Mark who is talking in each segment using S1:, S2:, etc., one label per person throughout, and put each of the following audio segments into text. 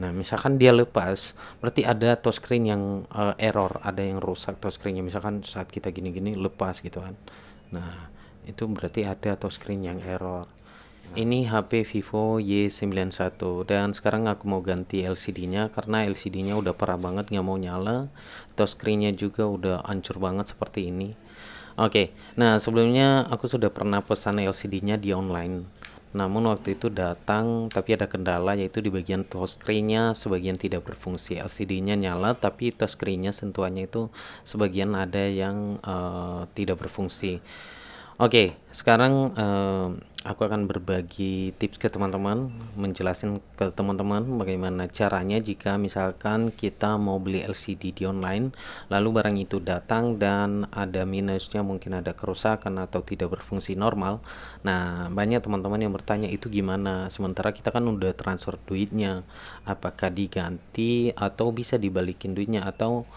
S1: Nah, misalkan dia lepas, berarti ada touchscreen yang error, ada yang rusak touchscreen-nya. Misalkan saat kita gini-gini lepas gitu kan. Nah, itu berarti ada touchscreen yang error. Ini HP Vivo Y91 dan sekarang aku mau ganti LCD-nya karena LCD-nya udah parah banget nggak mau nyala. Touchscreen-nya juga udah hancur banget seperti ini. Oke, nah sebelumnya aku sudah pernah pesan LCD-nya di online. Namun waktu itu datang tapi ada kendala yaitu di bagian touchscreen-nya sebagian tidak berfungsi. LCD-nya nyala tapi touchscreen-nya sentuhannya itu sebagian ada yang tidak berfungsi. Oke, sekarang aku akan berbagi tips ke teman-teman, menjelaskan ke teman-teman bagaimana caranya jika misalkan kita mau beli LCD di online, lalu barang itu datang dan ada minusnya, mungkin ada kerusakan atau tidak berfungsi normal. Nah, banyak teman-teman yang bertanya itu gimana, sementara kita kan udah transfer duitnya, apakah diganti atau bisa dibalikin duitnya atau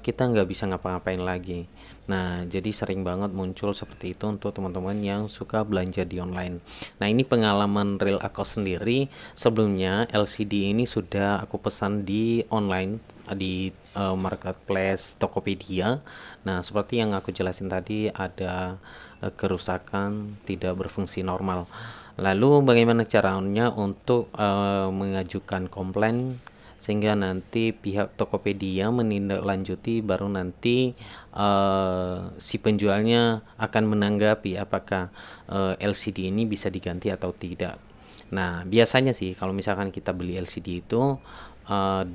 S1: kita nggak bisa ngapa-ngapain lagi. Nah, jadi sering banget muncul seperti itu untuk teman-teman yang suka belanja di online. Nah, ini pengalaman real aku sendiri. Sebelumnya LCD ini sudah aku pesan di online di marketplace Tokopedia. Nah, seperti yang aku jelasin tadi ada kerusakan tidak berfungsi normal. Lalu bagaimana caranya untuk mengajukan komplain sehingga nanti pihak Tokopedia menindaklanjuti, baru nanti si penjualnya akan menanggapi apakah LCD ini bisa diganti atau tidak. Nah, biasanya sih kalau misalkan kita beli LCD itu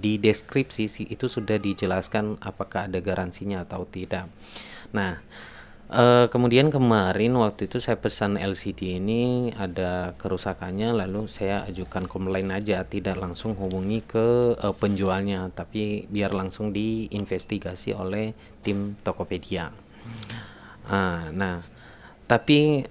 S1: di deskripsi sih itu sudah dijelaskan apakah ada garansinya atau tidak. Nah, kemudian kemarin waktu itu saya pesan LCD ini ada kerusakannya, lalu saya ajukan komplain aja, tidak langsung hubungi ke penjualnya, tapi biar langsung diinvestigasi oleh tim Tokopedia. Nah, tapi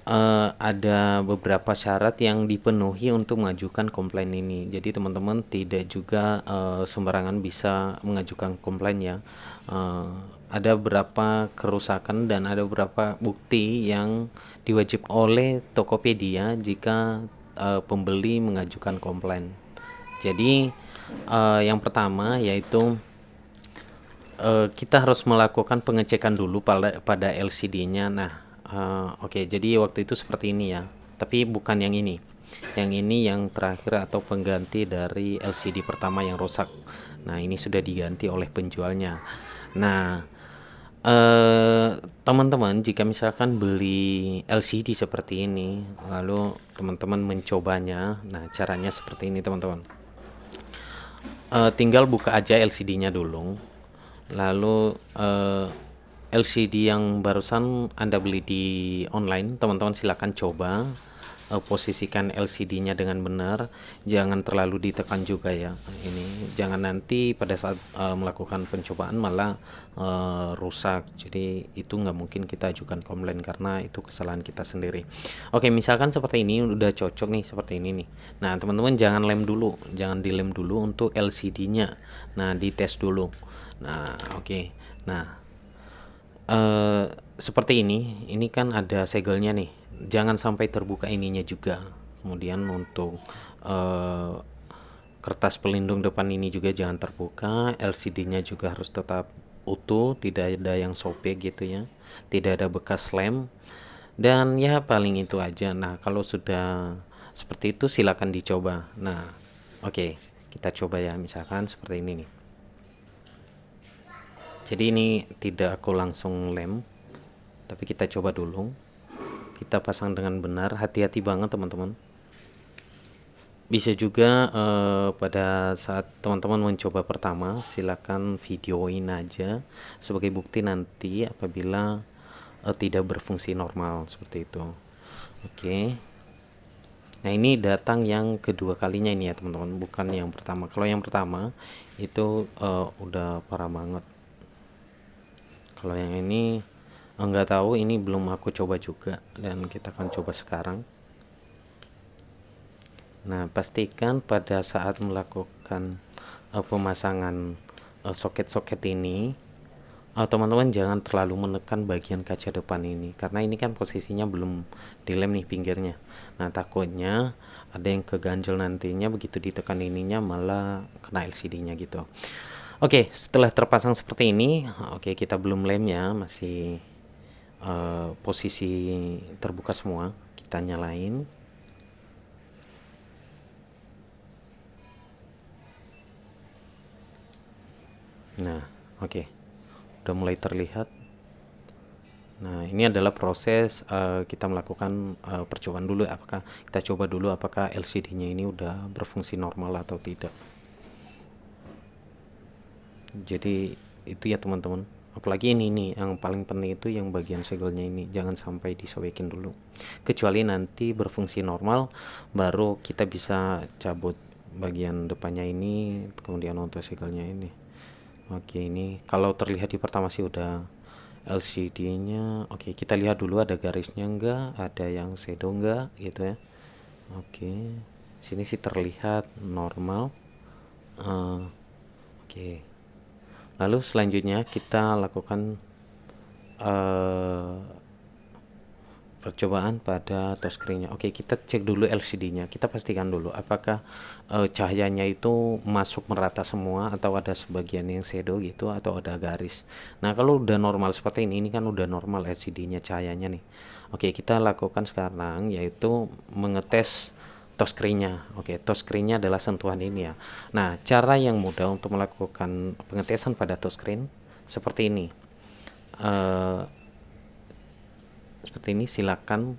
S1: ada beberapa syarat yang dipenuhi untuk mengajukan komplain ini. Jadi teman-teman tidak juga sembarangan bisa mengajukan komplain ya. Eh, ada beberapa kerusakan dan ada beberapa bukti yang diwajib oleh Tokopedia jika pembeli mengajukan komplain. Jadi yang pertama yaitu kita harus melakukan pengecekan dulu pada LCD-nya. Nah, oke, jadi waktu itu seperti ini ya. Tapi bukan yang ini. Yang ini yang terakhir atau pengganti dari LCD pertama yang rusak. Nah, ini sudah diganti oleh penjualnya. Nah, teman-teman jika misalkan beli LCD seperti ini, lalu teman-teman mencobanya. Nah, caranya seperti ini, teman-teman. Tinggal buka aja LCD-nya dulu. Lalu LCD yang barusan Anda beli di online, teman-teman silakan coba posisikan LCD-nya dengan benar, jangan terlalu ditekan juga ya. Ini jangan nanti pada saat melakukan pencobaan malah rusak. Jadi itu nggak mungkin kita ajukan komplain karena itu kesalahan kita sendiri. Oke, misalkan seperti ini udah cocok nih seperti ini nih. Nah, teman-teman jangan lem dulu, jangan dilem dulu untuk LCD-nya. Nah, dites dulu. Nah, oke. Nah, seperti ini kan ada segelnya nih. Jangan sampai terbuka ininya juga. Kemudian untuk eh, kertas pelindung depan ini juga jangan terbuka. LCD-nya juga harus tetap utuh, tidak ada yang sobek gitu ya. Tidak ada bekas lem. Dan ya paling itu aja. Nah, kalau sudah seperti itu silakan dicoba. Nah, oke. Kita coba ya misalkan seperti ini nih. Jadi ini tidak aku langsung lem, tapi kita coba dulu. Kita pasang dengan benar, hati-hati banget teman-teman. Bisa juga pada saat teman-teman mencoba pertama, silakan videoin aja sebagai bukti nanti apabila tidak berfungsi normal seperti itu. Oke. Nah, ini datang yang kedua kalinya ini ya teman-teman, bukan yang pertama. Kalau yang pertama itu udah parah banget. Kalau yang ini nggak tahu, ini belum aku coba juga dan kita akan coba sekarang. Nah, pastikan pada saat melakukan pemasangan soket-soket ini teman-teman jangan terlalu menekan bagian kaca depan ini karena ini kan posisinya belum dilem nih pinggirnya. Nah, takutnya ada yang keganjel nantinya begitu ditekan ininya malah kena LCD-nya gitu. Oke, setelah terpasang seperti ini, oke kita belum lemnya, masih posisi terbuka semua. Kita nyalain. Nah, oke. Udah mulai terlihat. Nah, ini adalah proses kita melakukan percobaan dulu apakah kita coba dulu apakah LCD-nya ini udah berfungsi normal atau tidak. Jadi itu ya teman-teman. Apalagi ini nih yang paling penting itu yang bagian segelnya ini jangan sampai disobekin dulu. Kecuali nanti berfungsi normal baru kita bisa cabut bagian depannya ini kemudian untuk segelnya ini. Oke, ini kalau terlihat di pertama sih udah LCD-nya. Oke, kita lihat dulu ada garisnya enggak, ada yang shadow enggak gitu ya. Oke, sini sih terlihat normal. Oke, lalu selanjutnya kita lakukan percobaan pada touchscreen-nya. Oke, kita cek dulu LCD-nya. Kita pastikan dulu apakah cahayanya itu masuk merata semua atau ada sebagian yang shadow gitu atau ada garis. Nah, kalau udah normal seperti ini kan udah normal LCD-nya cahayanya nih. Oke, kita lakukan sekarang yaitu mengetes touchscreen-nya. Oke, touchscreen-nya adalah sentuhan ini ya. Nah, cara yang mudah untuk melakukan pengetesan pada touchscreen seperti ini. Seperti ini silakan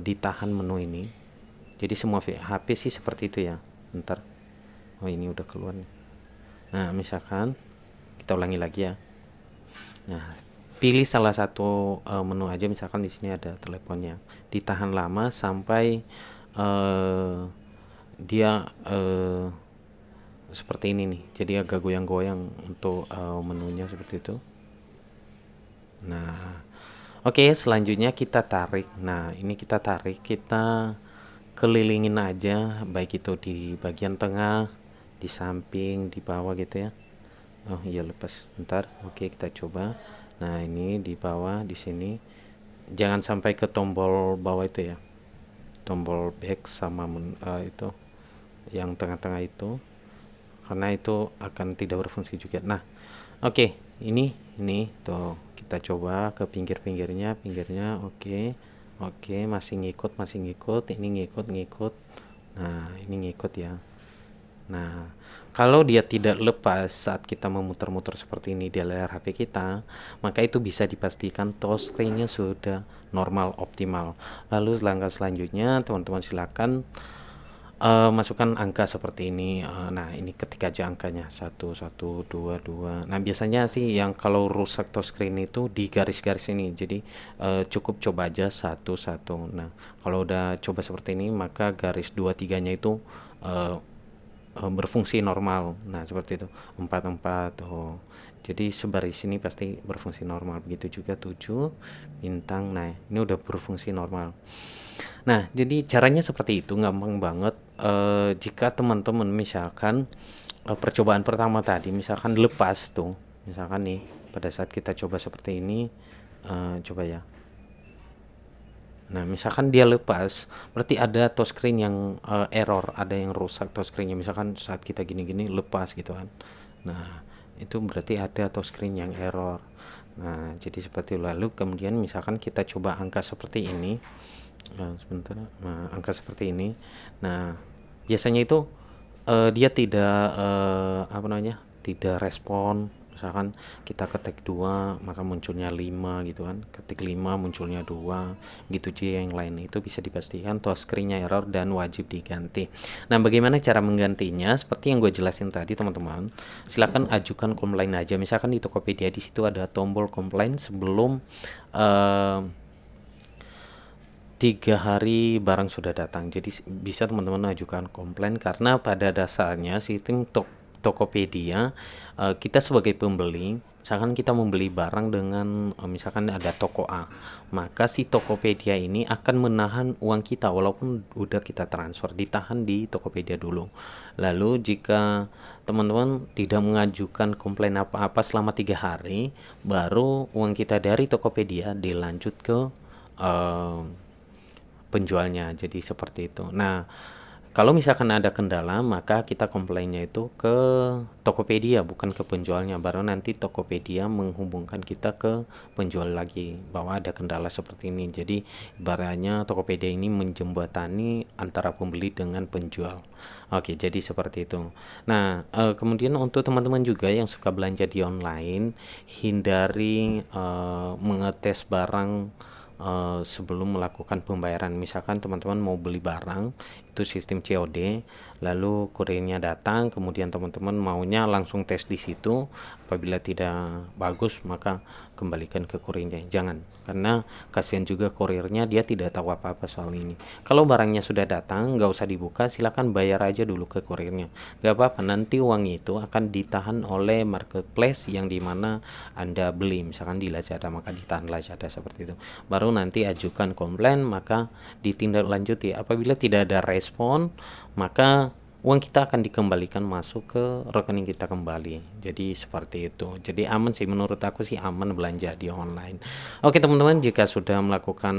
S1: ditahan menu ini. Jadi semua HP sih seperti itu ya. Bentar. Oh, ini udah keluar nih. Nah, misalkan kita ulangi lagi ya. Nah, pilih salah satu menu aja, misalkan di sini ada teleponnya. Ditahan lama sampai dia seperti ini nih. Jadi agak goyang-goyang untuk menunya seperti itu. Nah, oke, selanjutnya kita tarik. Nah, ini kita tarik, kita kelilingin aja, baik itu di bagian tengah, di samping, di bawah gitu ya. Oh iya, lepas. Bentar. Oke, kita coba. Nah, ini di bawah, di sini. Jangan sampai ke tombol bawah itu ya. Tombol back sama itu yang tengah-tengah itu. Karena itu akan tidak berfungsi juga. Nah, oke, ini tuh kita coba ke pinggirnya, oke, masih ngikut, ini ngikut. Nah, ini ngikut ya. Nah, kalau dia tidak lepas saat kita memutar-mutar seperti ini di layar HP kita, maka itu bisa dipastikan touchscreen-nya sudah normal, optimal. Lalu langkah selanjutnya teman-teman silakan masukkan angka seperti ini. Nah, ini ketik aja angkanya 1122. Nah, biasanya sih yang kalau rusak touchscreen itu di garis-garis ini. Jadi cukup coba aja 11. Nah, kalau udah coba seperti ini maka garis 23-nya itu berfungsi normal. Nah, seperti itu. 44. Oh. Jadi sebaris ini pasti berfungsi normal. Begitu juga 7 bintang. Nah, ini udah berfungsi normal. Nah, jadi caranya seperti itu, gampang banget. Jika teman-teman misalkan percobaan pertama tadi misalkan lepas tuh, misalkan nih pada saat kita coba seperti ini, coba ya. Nah, misalkan dia lepas, berarti ada touchscreen yang error, ada yang rusak touchscreen-nya. Misalkan saat kita gini-gini lepas gitu kan. Nah, itu berarti ada touchscreen yang error. Nah, jadi seperti lalu kemudian misalkan kita coba angka seperti ini. Sebentar. Nah, angka seperti ini. Nah, biasanya itu dia tidak tidak respon. Misalkan kita ketik 2 maka munculnya 5 gitu kan. Ketik 5 munculnya 2 gitu aja. Yang lain itu bisa dipastikan touchscreen-nya error dan wajib diganti. Nah, bagaimana cara menggantinya? Seperti yang gue jelasin tadi teman-teman, silakan ajukan komplain aja. Misalkan di Tokopedia di situ ada tombol komplain sebelum 3 hari barang sudah datang. Jadi bisa teman-teman ajukan komplain karena pada dasarnya sistem Tokopedia kita sebagai pembeli Misalkan kita membeli barang dengan misalkan ada toko A, maka si Tokopedia ini akan menahan uang kita walaupun udah kita transfer, ditahan di Tokopedia dulu. Lalu jika teman-teman tidak mengajukan komplain apa-apa selama 3 hari, baru uang kita dari Tokopedia dilanjut ke eh, penjualnya. Jadi seperti itu. Nah, kalau misalkan ada kendala, maka kita komplainnya itu ke Tokopedia, bukan ke penjualnya. Baru nanti Tokopedia menghubungkan kita ke penjual lagi bahwa ada kendala seperti ini. Jadi ibaratnya Tokopedia ini menjembatani antara pembeli dengan penjual. Oke, jadi seperti itu. Nah, kemudian untuk teman-teman juga yang suka belanja di online, hindari mengetes barang sebelum melakukan pembayaran. Misalkan teman-teman mau beli barang itu sistem COD, lalu kurirnya datang, kemudian teman-teman maunya langsung tes di situ. Apabila tidak bagus, maka kembalikan ke kurirnya. Jangan, karena kasihan juga kurirnya, dia tidak tahu apa-apa soal ini. Kalau barangnya sudah datang, nggak usah dibuka, silakan bayar aja dulu ke kurirnya. Nggak apa-apa, nanti uang itu akan ditahan oleh marketplace yang dimana Anda beli. Misalkan di Lazada, maka ditahan Lazada seperti itu. Baru nanti ajukan komplain, maka ditindaklanjuti. Apabila tidak ada respon, maka uang kita akan dikembalikan masuk ke rekening kita kembali. Jadi seperti itu. Jadi aman sih, menurut aku sih aman belanja di online. Oke teman-teman, jika sudah melakukan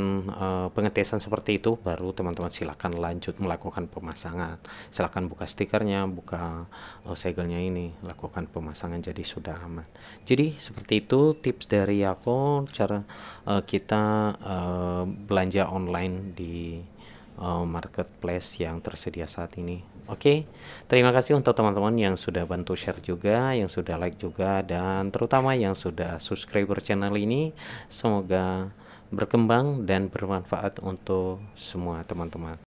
S1: pengetesan seperti itu, baru teman-teman silakan lanjut melakukan pemasangan. Silakan buka stikernya, buka segelnya ini, lakukan pemasangan, jadi sudah aman. Jadi seperti itu tips dari aku cara kita belanja online di marketplace yang tersedia saat ini. Oke, terima kasih untuk teman-teman yang sudah bantu share juga, yang sudah like juga, dan terutama yang sudah subscriber channel ini. Semoga berkembang dan bermanfaat untuk semua teman-teman.